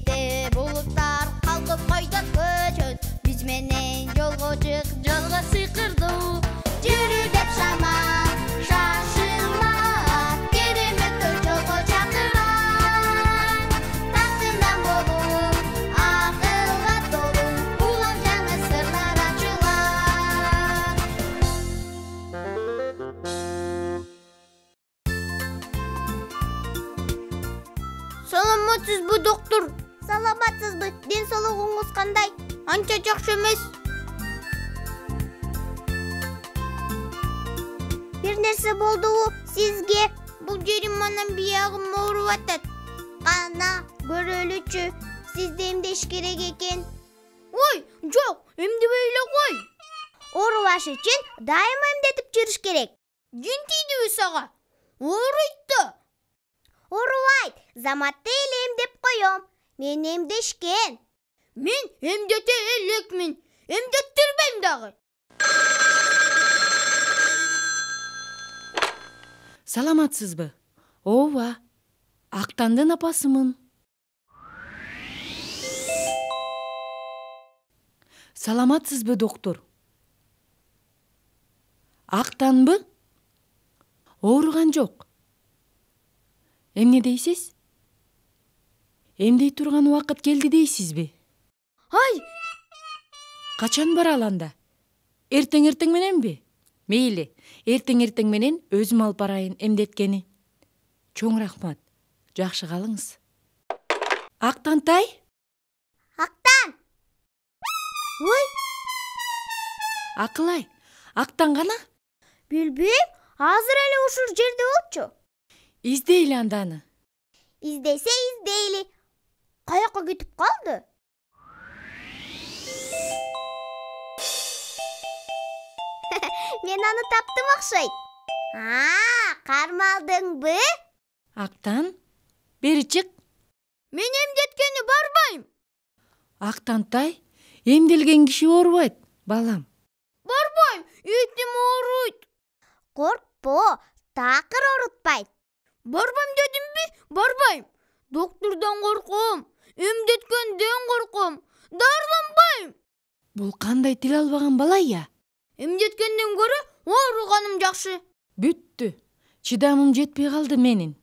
Келечекте булуттар калкып койдот көчөт. Биз менен жолго чык, жолго сыйкырдуу. Жүрү деп шамал, шашылма. Кереметтер жолго чакырат. Тактынан болуп, акылга толуу. Улам жаңы сырлар ачылат. Саламатсызбы, доктор? Саламатсызбы? Ден соолугуңуз кандай? Анча жакшы эмес. Бир нерсе болдубу сизге? Бул жерим анан биягым ооруп атат. Кана көрөлүчү. Сизди эмдеш керек экен. Ой, жок, эмдебей эле кой. Оорубаш үчүн дайыма эмдетип жүрүш керек. Жин тийдиби сага? Ооруйт да. Оорубайт. Заматта эле эмдеп коем. Мен эмдешкен. Мен эмдете элекмин. Эмдеттирбейм дагы. Саламатсызбы? Ооба. Актандын апасымын. Саламатсызбы, доктор? Актанбы? Ооруган жок. Эмне дейсиз? Эмдей турган убакыт келди дейсизби? Ай, Качан бара аланда? Эртең мененби? Мейли, эртең менен өзүм алып барайын эмдеткени. Чоң рахмат. Жакшы калыңыз. Актантай? Актан. ой, Акылай, актангана? Билбейм, азыр эле ушул жерде болчу. Издейли анданы. Издесе издейли. Каяка кетип калды? Мен аны таптым окшойт. Кармалдыңбы? Актан, бери чык. мен эмдеткени барбайм. Актантай, эмделген киши оорубайт, балам. Барбайм, этим ооруйт. Коркпо, такыр оорутпайт. Барбайм дедимби? Барбайм. Доктордон корком, эмдеткенден корком. Дарыланбайм. Бул кандай тил албаган бала я? Эмдеткенден көрө ооруганым жакшы. Бүттү. Чыдамым жетпей калды менин.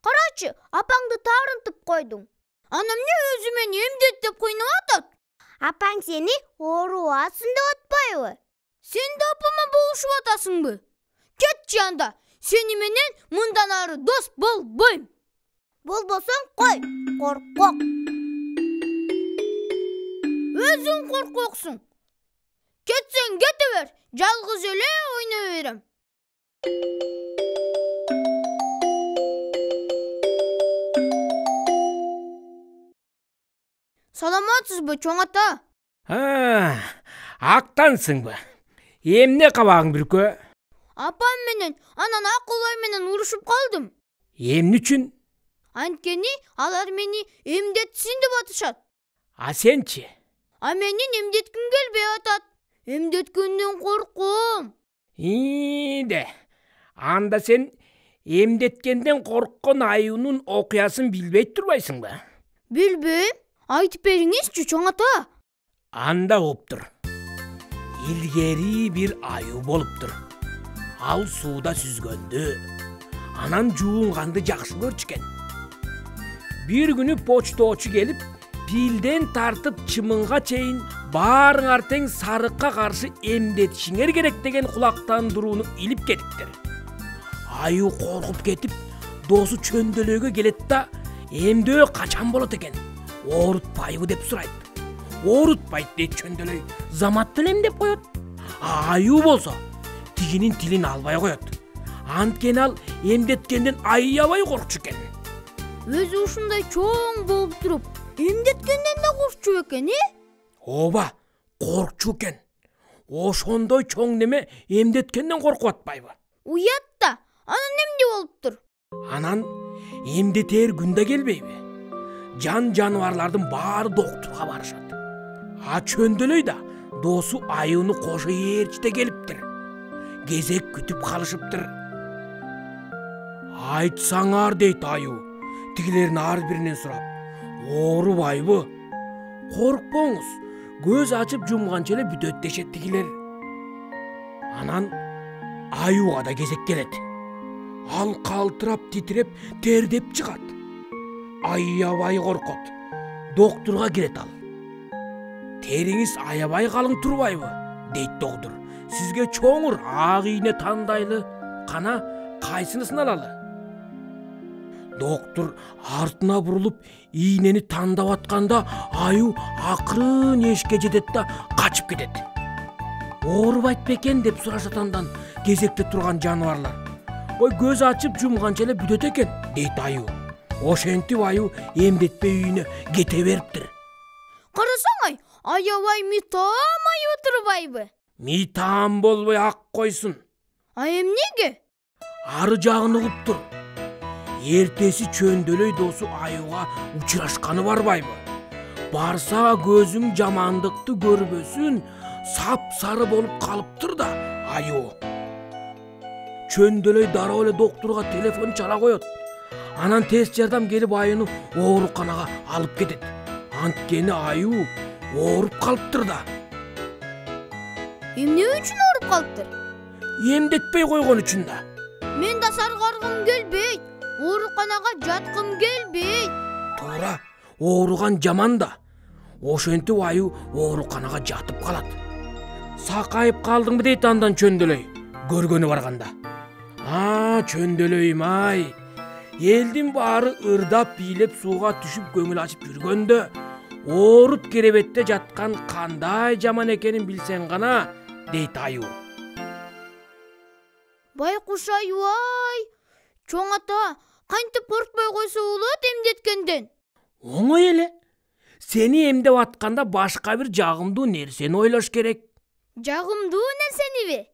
Карачы, апаңды таарынтып койдуң. Ана эмне өзү мени эмдет деп кыйнап атат? Апаң сени оорубасын деп атпайбы? Сен да апама болушуп атасыңбы? Кетчи анда. Сени менен мындан ары дос болбойм. Болбосоң кой, коркок. Өзүң коркоксуң. Кетсең кете бер. Жалгыз эле ойной берем. Саламатсызбы, чоң ата? Актансыңбы? Эмне кабагың бүркө? Апам менен анан Акылбай менен урушуп калдым. Эмне үчүн? Анткени алар мени эмдетсин деп атышат. А сенчи? А менин эмдетким келбей атат. Эмдеткөндөн корком. Де. Анда сен эмдеткенден корккон аюунун окуясын билбей турбайсыңбы? Билбейм. Айтып бериңизчи, чоң ата. Анда болуптур. Илгери бир аюу болуптур. Ал сууда сүзгөндө, анан жуунганды жакшы көрчүкен. Бир күнү почтоочу келип, пилден тартып чымынга чейин баарыңар тең сарыкка каршы эмдетишиңер керек деген кулактандырууну илип кетиптир. Аюу коркуп кетип, досу чөндөлөөгө келет да, эмдөө качан болот экен? Оорутпайбы деп сурайт. Оорутпайт дейт чөндөлөй. Заматта эле эмдеп коет. Аюу болсо тигинин тилин албай коет. Анткени ал эмдеткенден аябай коркчу экен. Өзү ушундай чоң болуп туруп, эмдеткенден да коркчу экен, Ооба, коркчу экен. Ошондой чоң неме эмдеткенден коркуп атпайбы? Уят да. Анан эмне болуптур? Анан эмдетер күн да келбейби? Жан жаныбарлардын баары доктурга барышат. А чөндөлөй да досу аюуну кошо ээрчите келиптир. Кезек күтүп калышыптыр. Айтсаңар дейт аюу, тигилердин ар биринен сурап. Оорубайбы? Коркпоңуз. Көз ачып жумганча эле бүтөт дешеттигилер. Анан аюуга да кезек келет. Ал калтырап, титиреп, тердеп чыгат. Аябай коркот. Доктурга кирет ал. Териңиз аябай калың турбайбы? Дейт доктур. Сизге чоңур ак ийне тандайлы. Кана кайсынысын алалы? Доктур артына бурулуп, ийнени тандап атканда аюу акырын эшикке жетет да качып кетет. Оорубайт бекен деп сурашат андан кезекте турган жаныбарлар. Ой, көз ачып жумганча эле бүтөт экен, дейт аюу. Ошентип аюу эмдетпей үйүнө кете бериптир. Карасаң аябай митам аюу турбайбы? Митам болбой ак койсун. Эмнеге? Ары жагын угуптур. Эртеси чөндөлөй досу аюуга учурашканы барбайбы? Барса көзүң жамандыкты көрбөсүн, сап-сары болуп калыптыр да аюу. Чөндөлөй дароо эле доктурга телефон чала коет. Анан тез жардам келип аюуну ооруканага алып кетет. Анткени аюу ооруп калыптыр да. Эмне үчүн ооруп калыптыр? Эмдетпей койгон үчүн да. Мен да саргаргым келбейт. Ооруканага жаткым келбейт. Туура, ооруган жаман да. Ошентип аюу ооруканага жатып калат. Сакайып калдыңбы дейт андан чөндөлөй, көргөнү барганда. Чөндөлөйм ай. Элдин баары ырдап бийлеп сууга түшүп көңүл ачып жүргөндө, ооруп керебетте жаткан кандай жаман экенин билсең гана, дейт аюу. Байкуш аюу ай. Чоң ата, кантип коркпой койсо болот эмдеткенден? Оңой эле. Сени эмдеп атканда башка бир жагымдуу нерсени ойлош керек. Жагымдуу нерсениби?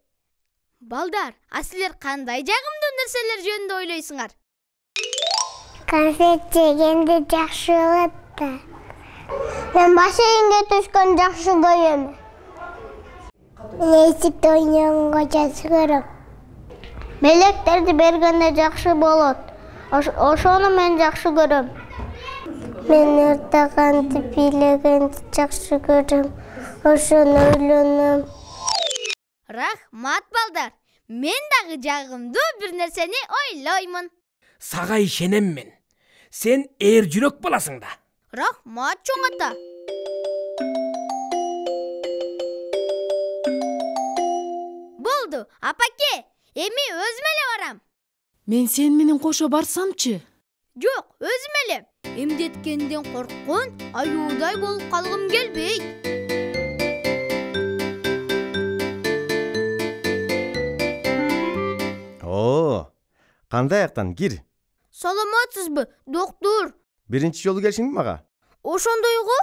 Балдар, силер кандай жагымдуу нерселер жөнүндө ойлойсуңар? Конфет жегенде жакшы болот да. Мен бассейнге түшкөн жакшы көрөм. Эсикте ойногонго жакшы көрөм. Мелектерди бергенде жакшы болот. Ошону мен жакшы көрөм. Мен ырдаганды бийлегенди жакшы көрөм. Ошону ойлоном. Рахмат балдар. Мен дагы жагымдуу бир нерсени ойлоймун. Сага ишенем мен. Сен эр жүрөк баласың да. Рахмат чоң ата. Болду, апаке, эми өзүм эле барам. Мен сен менен кошо барсамчы? Жок, өзүм эле. Эмдеткенден корккон аюудай болуп калгым келбейт. Кандай аяктан кир? Саламатсызбы, доктур? Биринчи жолу келишиңби мага? Ошондойго?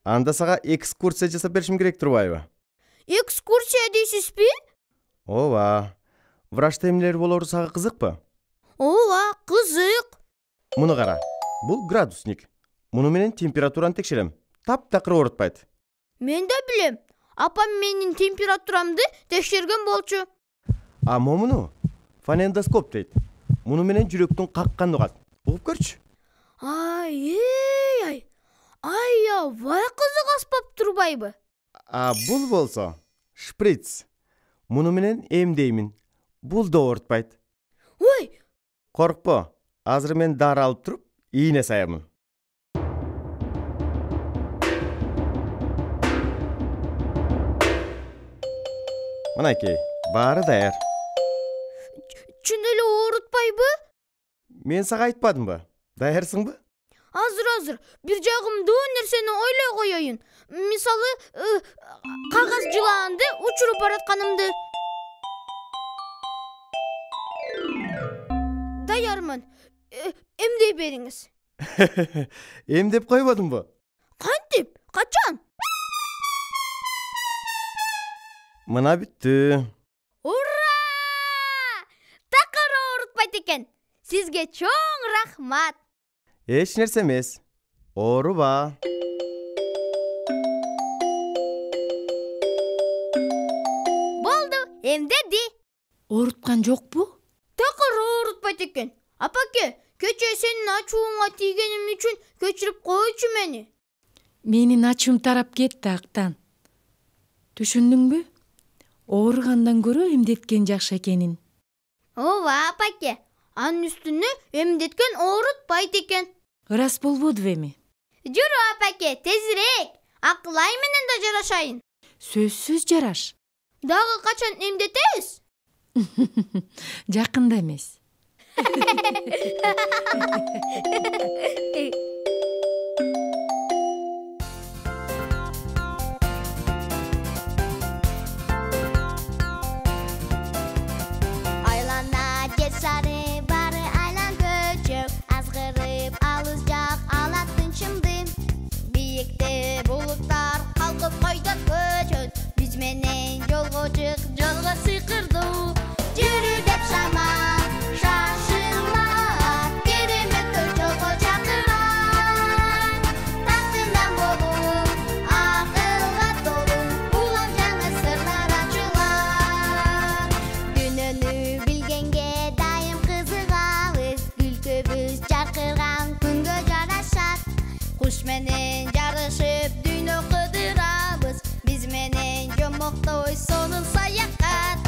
Анда сага экскурсия жасап беришим керек турбайбы? Экскурсия дейсизби? Ооба. Врачта эмнелер болору сага кызыкпы? Ооба, кызык. Муну кара. Бул градусник. Муну менен температураны текшерем. Таптакыр оорутпайт. Мен да билем. Апам менин температурамды текшерген болчу. А момуну фонендоскоп дейт. Муну менен жүрөктүн какканын угат. Угуп көрчү. Аябай кызык аспап турбайбы? Бул болсо шприц. Муну менен эмдеймин. Бул да оорутпайт. Ой, Коркпо. Азыр мен дары алып туруп, ийне саямын. Мынакей, баары даяр. чын эле оорутпайбы? Мен сага айтпадымбы? Даярсыңбы? Азыр бир жагымдуу нерсени ойлой коеюн. Мисалы, кагаз жылаанды учуруп баратканымды. Даярмын. Эмдей бериңиз. Эмдеп койбодумбу? Кантип? Качан? Мына бүттү. Ура! Такыр оорутпайт экен. Сизге чоң рахмат. Эч нерсе эмес. Ооруба. Болду, эмдеди. Ооруткан жокпу? Такыр оорутпайт экен. Апаке, Keçe senin açууңа тийгеним үчүн көчүрүп койчу мени. Менин ачуум тарап кетти Актан. Түшүндүңбү? Ооругандан көрө эмдеткен жакшы экенин. Ооба апаке. Анын үстүнө эмдеткен оорутпайт экен. Ырас болбодубу эми? Жүрү апаке, тезирээк. Акылай менен да жарашайын. Сөзсүз жараш. Дагы качан эмдетебиз? Жакында эмес. Айлана жер шары бары айлан көчөк, азгырып алыс жак алат тынчымды. Бийикте булуттар калкып койдот көчөт, биз менен жолго чык, жолго сыйкырдуу. Жүрү деп шама, шашылма, кереметтер жолго чакырат. Тактынан болуп, акылга толуу, улам жаңы сырлар ачылат. Дүйнөнү билгенге дайым кызыгабыз, күлкүбүз жаркырган күнгө жарашат. Куш менен жарышып дүйнө кыдырабыз, биз менен жомоктой сонун саякат.